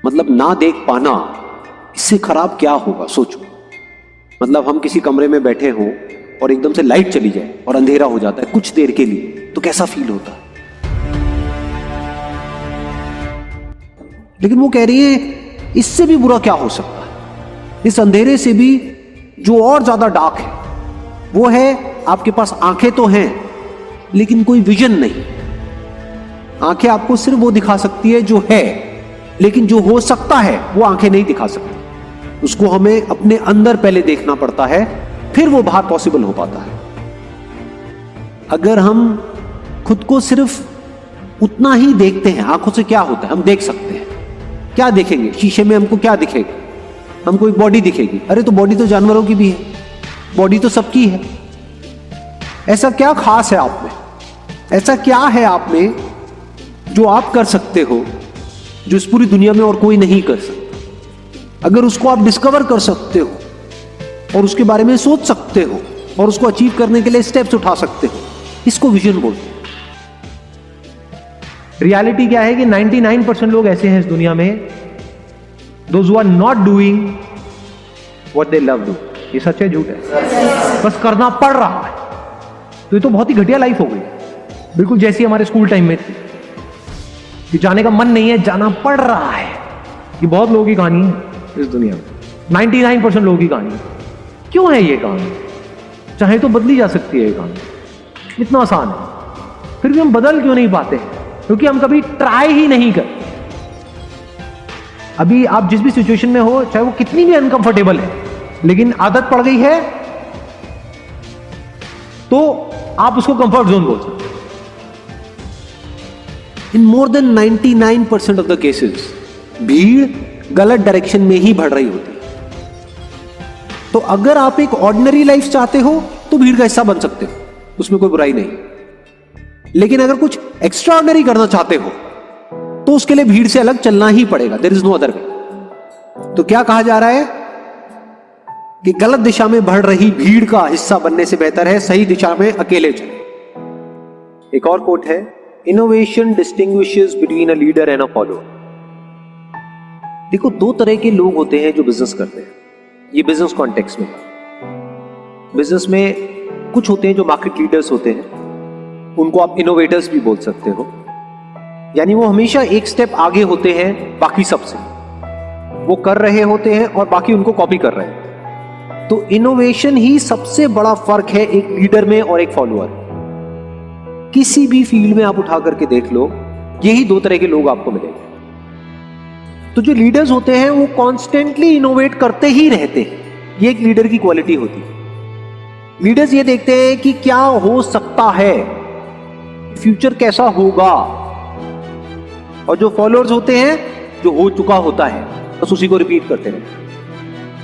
मतलब ना देख पाना, इससे खराब क्या होगा सोचो। मतलब हम किसी कमरे में बैठे हों और एकदम से लाइट चली जाए और अंधेरा हो जाता है कुछ देर के लिए, तो कैसा फील होता है। लेकिन वो कह रही है इससे भी बुरा क्या हो सकता है, इस अंधेरे से भी जो और ज्यादा डार्क है वो है आपके पास आंखें तो हैं लेकिन कोई विजन नहीं। आंखें आपको सिर्फ वो दिखा सकती है जो है, लेकिन जो हो सकता है वो आंखें नहीं दिखा सकती। उसको हमें अपने अंदर पहले देखना पड़ता है, फिर वो बाहर पॉसिबल हो पाता है। अगर हम खुद को सिर्फ उतना ही देखते हैं, आंखों से क्या होता है, हम देख सकते हैं। क्या देखेंगे शीशे में, हमको क्या दिखेगा, हमको एक बॉडी दिखेगी। अरे तो बॉडी तो जानवरों की भी है, बॉडी तो सबकी है। ऐसा क्या खास है आप में, ऐसा क्या है आप में जो आप कर सकते हो जो इस पूरी दुनिया में और कोई नहीं कर सकता। अगर उसको आप डिस्कवर कर सकते हो और उसके बारे में सोच सकते हो और उसको अचीव करने के लिए स्टेप्स उठा सकते हो, इसको विजन बोलते हैं। रियलिटी क्या है कि 99% लोग ऐसे हैं इस दुनिया में, those who are not doing what they love do. ये सच है झूठ है? बस करना पड़ रहा है। तो ये तो बहुत ही घटिया लाइफ हो गई, बिल्कुल जैसी हमारे स्कूल टाइम में थी कि जाने का मन नहीं है, जाना पड़ रहा है। ये बहुत लोगों की कहानी है इस दुनिया में, 99% लोगों की कहानी है। क्यों है ये कहानी? चाहे तो बदली जा सकती है ये कहानी, इतना आसान है, फिर भी हम बदल क्यों नहीं पाते? क्योंकि हम कभी ट्राई ही नहीं करते। अभी आप जिस भी सिचुएशन में हो, चाहे वो कितनी भी अनकंफर्टेबल है, लेकिन आदत पड़ गई है तो आप उसको कंफर्ट जोन बोल सकते। In more than 99% of the cases भीड़ गलत डायरेक्शन में ही बढ़ रही होती है। तो अगर आप एक ऑर्डिनरी लाइफ चाहते हो तो भीड़ का हिस्सा बन सकते हो, उसमें कोई बुराई नहीं। लेकिन अगर कुछ एक्स्ट्रा ऑर्डिनरी करना चाहते हो तो उसके लिए भीड़ से अलग चलना ही पड़ेगा, there is no other way. तो क्या कहा जा रहा है कि गलत दिशा में बढ़ रही भीड़ का हिस्सा बनने से बेहतर है सही दिशा में अकेले चले। एक और कोट है, innovation distinguishes between a leader and a follower. देखो, दो तरह के लोग होते हैं जो बिजनेस करते हैं, ये बिजनेस कॉन्टेक्स्ट में। बिजनेस में कुछ होते हैं जो मार्केट लीडर्स होते हैं, उनको आप इनोवेटर्स भी बोल सकते हो। यानी वो हमेशा एक स्टेप आगे होते हैं बाकी सबसे, वो कर रहे होते हैं और बाकी उनको कॉपी कर रहे हैं। तो इनोवेशन ही सबसे बड़ा फर्क है एक लीडर में और एक फॉलोअर। किसी भी फील्ड में आप उठा करके देख लो, यही दो तरह के लोग आपको मिलेंगे। तो जो लीडर्स होते हैं वो कॉन्स्टेंटली इनोवेट करते ही रहते हैं, ये एक लीडर की क्वालिटी होती है। लीडर्स ये देखते हैं कि क्या हो सकता है, फ्यूचर कैसा होगा। और जो फॉलोअर्स होते हैं, जो हो चुका होता है बस उसी को रिपीट करते हैं,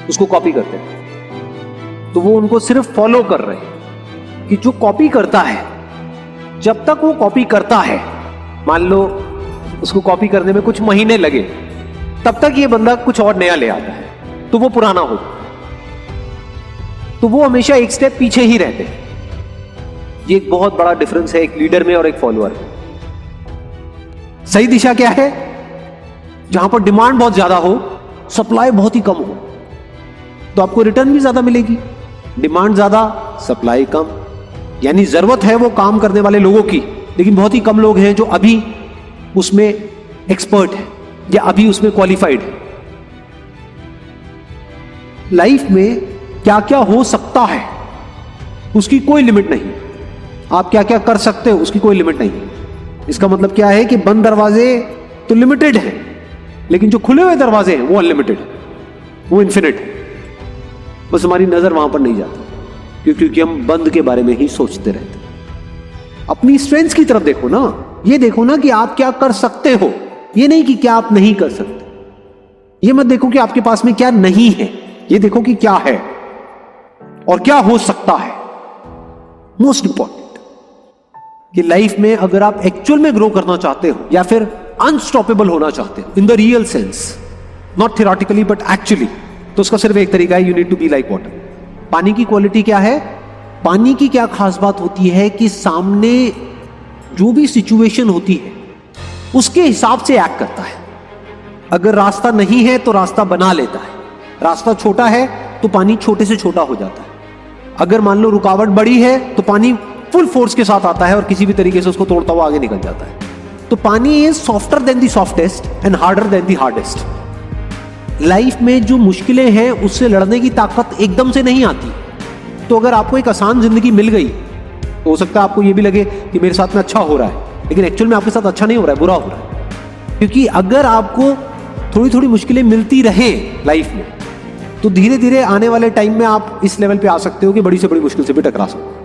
उसको कॉपी करते हैं। तो वो उनको सिर्फ फॉलो कर रहे हैं कि जो कॉपी करता है, जब तक वो कॉपी करता है, मान लो उसको कॉपी करने में कुछ महीने लगे, तब तक ये बंदा कुछ और नया ले आता है तो वो पुराना हो, तो वो हमेशा एक स्टेप पीछे ही रहते हैं। ये एक बहुत बड़ा डिफरेंस है एक लीडर में और एक फॉलोअर में। सही दिशा क्या है? जहां पर डिमांड बहुत ज्यादा हो, सप्लाई बहुत ही कम हो, तो आपको रिटर्न भी ज्यादा मिलेगी। डिमांड ज्यादा, सप्लाई कम, यानी जरूरत है वो काम करने वाले लोगों की, लेकिन बहुत ही कम लोग हैं जो अभी उसमें एक्सपर्ट है या अभी उसमें क्वालिफाइड है। लाइफ में क्या क्या हो सकता है उसकी कोई लिमिट नहीं, आप क्या क्या कर सकते हो उसकी कोई लिमिट नहीं। इसका मतलब क्या है कि बंद दरवाजे तो लिमिटेड हैं, लेकिन जो खुले हुए दरवाजे हैं वो अनलिमिटेड, वो इन्फिनिट है। बस हमारी नजर वहां पर नहीं जाती क्योंकि हम बंद के बारे में ही सोचते रहते हैं। अपनी स्ट्रेंथ्स की तरफ देखो ना, ये देखो ना कि आप क्या कर सकते हो, ये नहीं कि क्या आप नहीं कर सकते। ये मत देखो कि आपके पास में क्या नहीं है, ये देखो कि क्या है और क्या हो सकता है। मोस्ट इंपॉर्टेंट कि लाइफ में अगर आप एक्चुअल में ग्रो करना चाहते हो या फिर अनस्टॉपेबल होना चाहते हो in the real sense, not theoretically but actually, तो उसका सिर्फ एक तरीका है, you need to be like water. पानी की क्वालिटी क्या है? पानी की क्या खास बात होती है कि सामने जो भी सिचुएशन होती है उसके हिसाब से एक्ट करता है। अगर रास्ता नहीं है तो रास्ता बना लेता है। रास्ता छोटा है तो पानी छोटे से छोटा हो जाता है। अगर मान लो रुकावट बड़ी है तो पानी फुल फोर्स के साथ आता है और किसी भी तरीके से उसको तोड़ता हुआ आगे निकल जाता है। तो पानी is softer then the softest and harder than the hardest. Life में जो मुश्किलें हैं उससे लड़ने की ताकत एकदम से नहीं आती। तो अगर आपको एक आसान जिंदगी मिल गई तो हो सकता है आपको ये भी लगे कि मेरे साथ में अच्छा हो रहा है, लेकिन एक्चुअल में आपके साथ अच्छा नहीं हो रहा है, बुरा हो रहा है। क्योंकि अगर आपको थोड़ी थोड़ी मुश्किलें मिलती रहे लाइफ में तो धीरे धीरे आने वाले टाइम में आप इस लेवल पे आ सकते हो कि बड़ी से बड़ी मुश्किल से भी टकरा सकते हो।